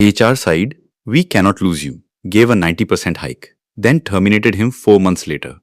HR side, we cannot lose you, gave a 90% hike, then terminated him 4 months later.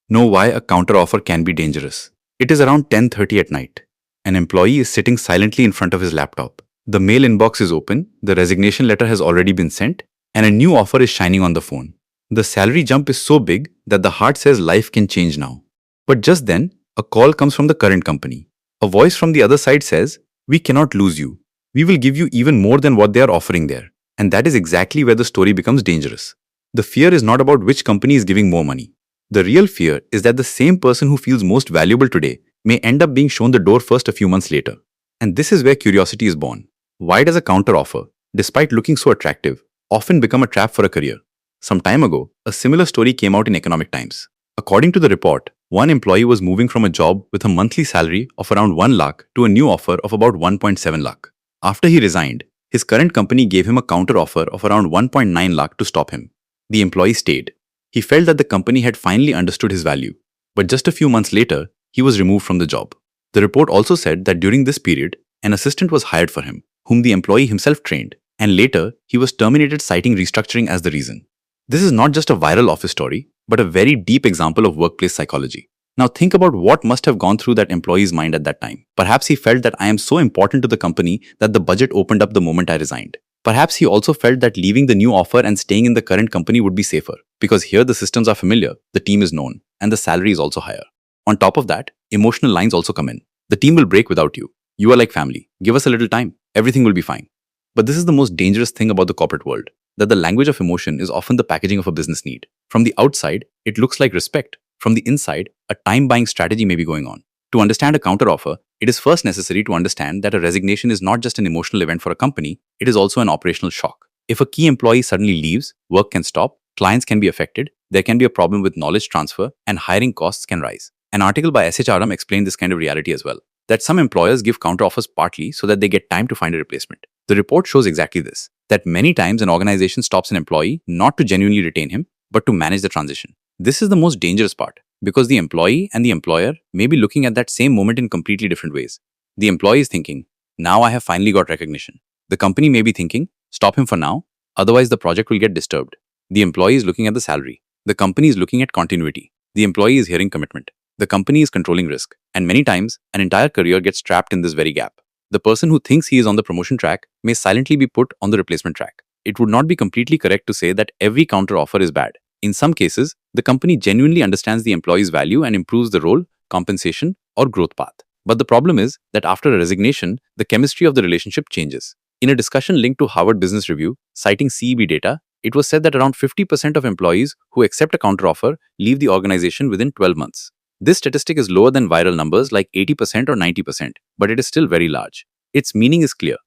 Know why a counteroffer can be dangerous. It is around 10:30 at night. An employee is sitting silently in front of his laptop. The mail inbox is open, the resignation letter has already been sent, and a new offer is shining on the phone. The salary jump is so big that the heart says life can change now. But just then, a call comes from the current company. A voice from the other side says, "We cannot lose you. We will give you even more than what they are offering there." And that is exactly where the story becomes dangerous. The fear is not about which company is giving more money. The real fear is that the same person who feels most valuable today may end up being shown the door first a few months later. And this is where curiosity is born. Why does a counteroffer, despite looking so attractive, often become a trap for a career? Some time ago, a similar story came out in Economic Times. According to the report, one employee was moving from a job with a monthly salary of around 1 lakh to a new offer of about 1.7 lakh. After he resigned, his current company gave him a counteroffer of around 1.9 lakh to stop him. The employee stayed. He felt that the company had finally understood his value. But just a few months later, he was removed from the job. The report also said that during this period, an assistant was hired for him, whom the employee himself trained, and later he was terminated citing restructuring as the reason. This is not just a viral office story, but a very deep example of workplace psychology. Now think about what must have gone through that employee's mind at that time. Perhaps he felt that I am so important to the company that the budget opened up the moment I resigned. Perhaps he also felt that leaving the new offer and staying in the current company would be safer, because here the systems are familiar, the team is known, and the salary is also higher. On top of that, emotional lines also come in. The team will break without you. You are like family. Give us a little time. Everything will be fine. But this is the most dangerous thing about the corporate world, that the language of emotion is often the packaging of a business need. From the outside, it looks like respect. From the inside, a time-buying strategy may be going on. To understand a counteroffer, it is first necessary to understand that a resignation is not just an emotional event for a company, it is also an operational shock. If a key employee suddenly leaves, work can stop, clients can be affected, there can be a problem with knowledge transfer, and hiring costs can rise. An article by 𝐮𝐸𝐻𝐿 explained this kind of reality as well, that some employers give counteroffers partly so that they get time to find a replacement. The report shows exactly this, that many times an organization stops an employee not to genuinely retain him, but to manage the transition. This is the most dangerous part, because the employee and the employer may be looking at that same moment in completely different ways. The employee is thinking, now I have finally got recognition. The company may be thinking, stop him for now, otherwise the project will get disturbed. The employee is looking at the salary. The company is looking at continuity. The employee is hearing commitment. The company is controlling risk. And many times, an entire career gets trapped in this very gap. The person who thinks he is on the promotion track may silently be put on the replacement track. It would not be completely correct to say that every counteroffer is bad. In some cases, the company genuinely understands the employee's value and improves the role, compensation, or growth path. But the problem is that after a resignation, the chemistry of the relationship changes. In a discussion linked to Harvard Business Review, citing CEB data, it was said that around 50% of employees who accept a counteroffer leave the organization within 12 months. This statistic is lower than viral numbers like 80% or 90%, but it is still very large. Its meaning is clear.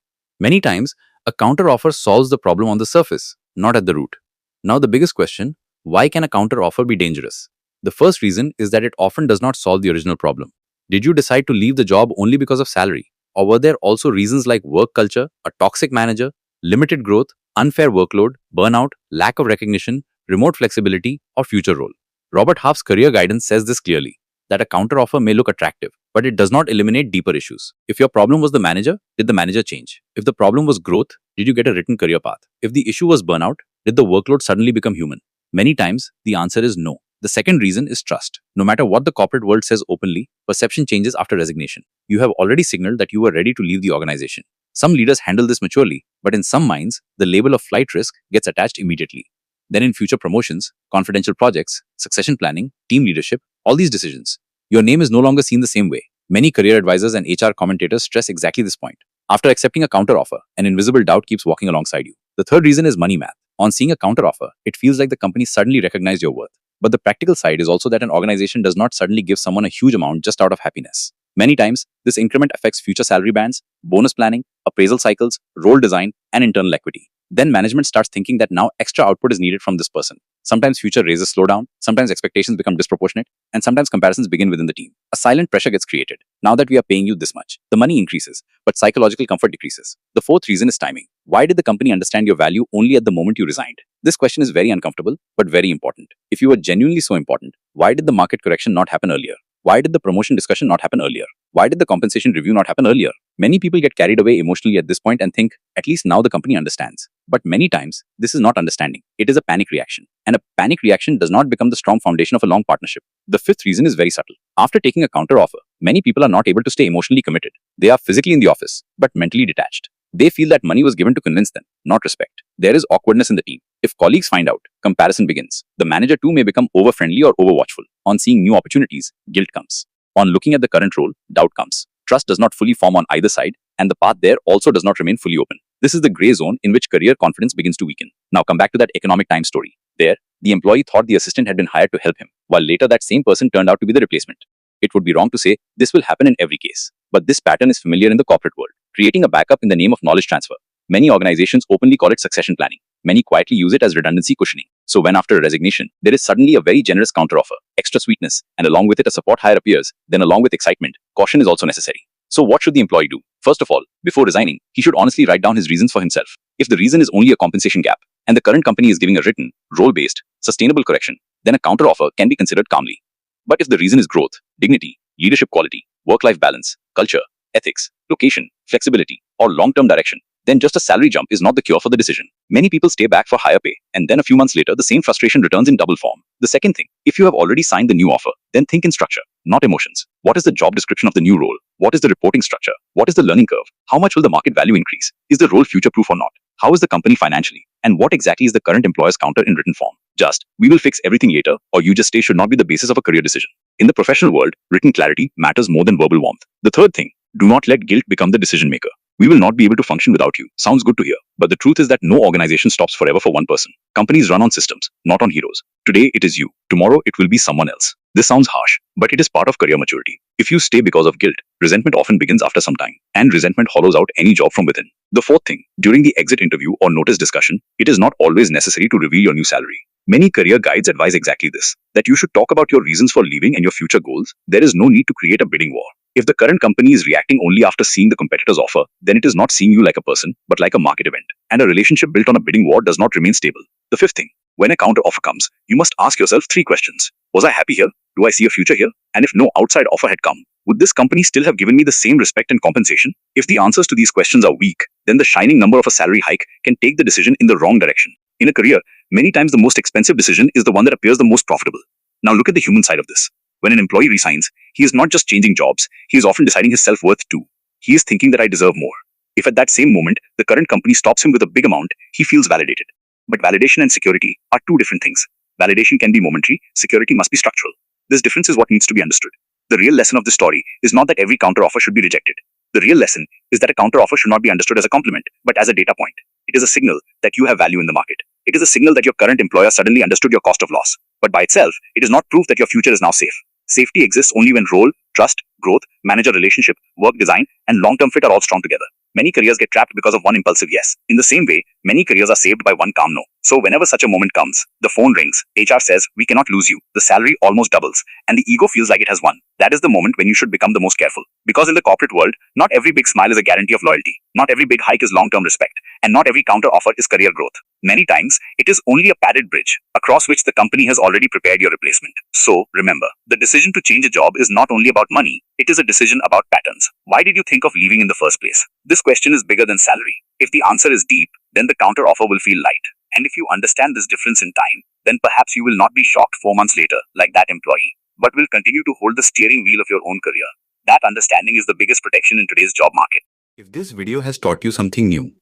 Many times, a counteroffer solves the problem on the surface, not at the root. Now the biggest question, why can a counteroffer be dangerous? The first reason is that it often does not solve the original problem. Did you decide to leave the job only because of salary? Or were there also reasons like work culture, a toxic manager, limited growth, unfair workload, burnout, lack of recognition, remote flexibility, or future role? Robert Half's career guidance says this clearly, that a counteroffer may look attractive, but it does not eliminate deeper issues. If your problem was the manager, did the manager change? If the problem was growth, did you get a written career path? If the issue was burnout, did the workload suddenly become human? Many times, the answer is no. The second reason is trust. No matter what the corporate world says openly, perception changes after resignation. You have already signaled that you were ready to leave the organization. Some leaders handle this maturely, but in some minds, the label of flight risk gets attached immediately. Then in future promotions, confidential projects, succession planning, team leadership, all these decisions, your name is no longer seen the same way. Many career advisors and HR commentators stress exactly this point. After accepting a counteroffer, an invisible doubt keeps walking alongside you. The third reason is money math. On seeing a counteroffer, it feels like the company suddenly recognized your worth. But the practical side is also that an organization does not suddenly give someone a huge amount just out of happiness. Many times, this increment affects future salary bands, bonus planning, appraisal cycles, role design, and internal equity. Then management starts thinking that now extra output is needed from this person. Sometimes future raises slow down, sometimes expectations become disproportionate, and sometimes comparisons begin within the team. A silent pressure gets created. Now that we are paying you this much, the money increases, but psychological comfort decreases. The fourth reason is timing. Why did the company understand your value only at the moment you resigned? This question is very uncomfortable, but very important. If you were genuinely so important, why did the market correction not happen earlier? Why did the promotion discussion not happen earlier? Why did the compensation review not happen earlier? Many people get carried away emotionally at this point and think, at least now the company understands. But many times, this is not understanding. It is a panic reaction. And a panic reaction does not become the strong foundation of a long partnership. The fifth reason is very subtle. After taking a counter offer, many people are not able to stay emotionally committed. They are physically in the office, but mentally detached. They feel that money was given to convince them, not respect. There is awkwardness in the team. If colleagues find out, comparison begins. The manager too may become over-friendly or over-watchful. On seeing new opportunities, guilt comes. On looking at the current role, doubt comes. Trust does not fully form on either side, and the path there also does not remain fully open. This is the gray zone in which career confidence begins to weaken. Now come back to that economic time story. There, the employee thought the assistant had been hired to help him, while later that same person turned out to be the replacement. It would be wrong to say this will happen in every case. But this pattern is familiar in the corporate world, creating a backup in the name of knowledge transfer. Many organizations openly call it succession planning. Many quietly use it as redundancy cushioning. So when after a resignation, there is suddenly a very generous counteroffer, extra sweetness, and along with it a support hire appears, then along with excitement, caution is also necessary. So what should the employee do? First of all, before resigning, he should honestly write down his reasons for himself. If the reason is only a compensation gap, and the current company is giving a written, role-based, sustainable correction, then a counteroffer can be considered calmly. But if the reason is growth, dignity, leadership quality, work-life balance, culture, ethics, location, flexibility, or long-term direction, then just a salary jump is not the cure for the decision. Many people stay back for higher pay, and then a few months later, the same frustration returns in double form. The second thing, if you have already signed the new offer, then think in structure, not emotions. What is the job description of the new role? What is the reporting structure? What is the learning curve? How much will the market value increase? Is the role future-proof or not? How is the company financially? And what exactly is the current employer's counter in written form? Just, we will fix everything later, or you just stay should not be the basis of a career decision. In the professional world, written clarity matters more than verbal warmth. The third thing, do not let guilt become the decision maker. We will not be able to function without you. Sounds good to hear. But the truth is that no organization stops forever for one person. Companies run on systems, not on heroes. Today it is you. Tomorrow it will be someone else. This sounds harsh, but it is part of career maturity. If you stay because of guilt, resentment often begins after some time, and resentment hollows out any job from within. The fourth thing, during the exit interview or notice discussion, it is not always necessary to reveal your new salary. Many career guides advise exactly this, that you should talk about your reasons for leaving and your future goals. There is no need to create a bidding war. If the current company is reacting only after seeing the competitor's offer, then it is not seeing you like a person, but like a market event. And a relationship built on a bidding war does not remain stable. The fifth thing, when a counter offer comes, you must ask yourself 3 questions. Was I happy here? Do I see a future here? And if no outside offer had come, would this company still have given me the same respect and compensation? If the answers to these questions are weak, then the shining number of a salary hike can take the decision in the wrong direction. In a career, many times the most expensive decision is the one that appears the most profitable. Now look at the human side of this. When an employee resigns, he is not just changing jobs, he is often deciding his self-worth too. He is thinking that I deserve more. If at that same moment, the current company stops him with a big amount, he feels validated. But validation and security are two different things. Validation can be momentary, security must be structural. This difference is what needs to be understood. The real lesson of this story is not that every counteroffer should be rejected. The real lesson is that a counteroffer should not be understood as a compliment, but as a data point. It is a signal that you have value in the market. It is a signal that your current employer suddenly understood your cost of loss. But by itself, it is not proof that your future is now safe. Safety exists only when role, trust, growth, manager relationship, work design, and long-term fit are all strong together. Many careers get trapped because of one impulsive yes. In the same way, many careers are saved by one calm no. So whenever such a moment comes, the phone rings, HR says, we cannot lose you, the salary almost doubles, and the ego feels like it has won. That is the moment when you should become the most careful. Because in the corporate world, not every big smile is a guarantee of loyalty. Not every big hike is long-term respect. And not every counter offer is career growth. Many times, it is only a padded bridge, across which the company has already prepared your replacement. So, remember, the decision to change a job is not only about money, it is a decision about patterns. Why did you think of leaving in the first place? This question is bigger than salary. If the answer is deep, then the counter offer will feel light. And if you understand this difference in time, then perhaps you will not be shocked 4 months later, like that employee, but will continue to hold the steering wheel of your own career. That understanding is the biggest protection in today's job market. If this video has taught you something new,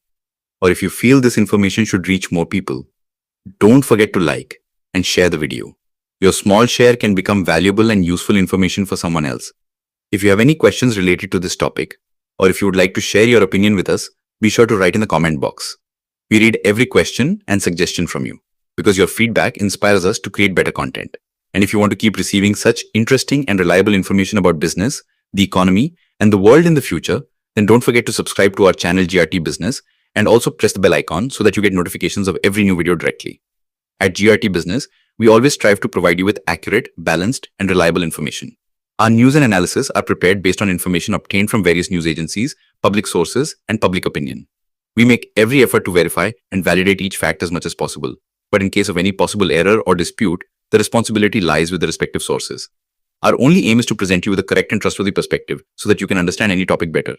or if you feel this information should reach more people, don't forget to like and share the video. Your small share can become valuable and useful information for someone else. If you have any questions related to this topic, or if you would like to share your opinion with us, be sure to write in the comment box. We read every question and suggestion from you, because your feedback inspires us to create better content. And if you want to keep receiving such interesting and reliable information about business, the economy, and the world in the future, then don't forget to subscribe to our channel GRT Business and also press the bell icon so that you get notifications of every new video directly. At GRT Business, we always strive to provide you with accurate, balanced, and reliable information. Our news and analysis are prepared based on information obtained from various news agencies, public sources, and public opinion. We make every effort to verify and validate each fact as much as possible. But in case of any possible error or dispute, the responsibility lies with the respective sources. Our only aim is to present you with a correct and trustworthy perspective so that you can understand any topic better.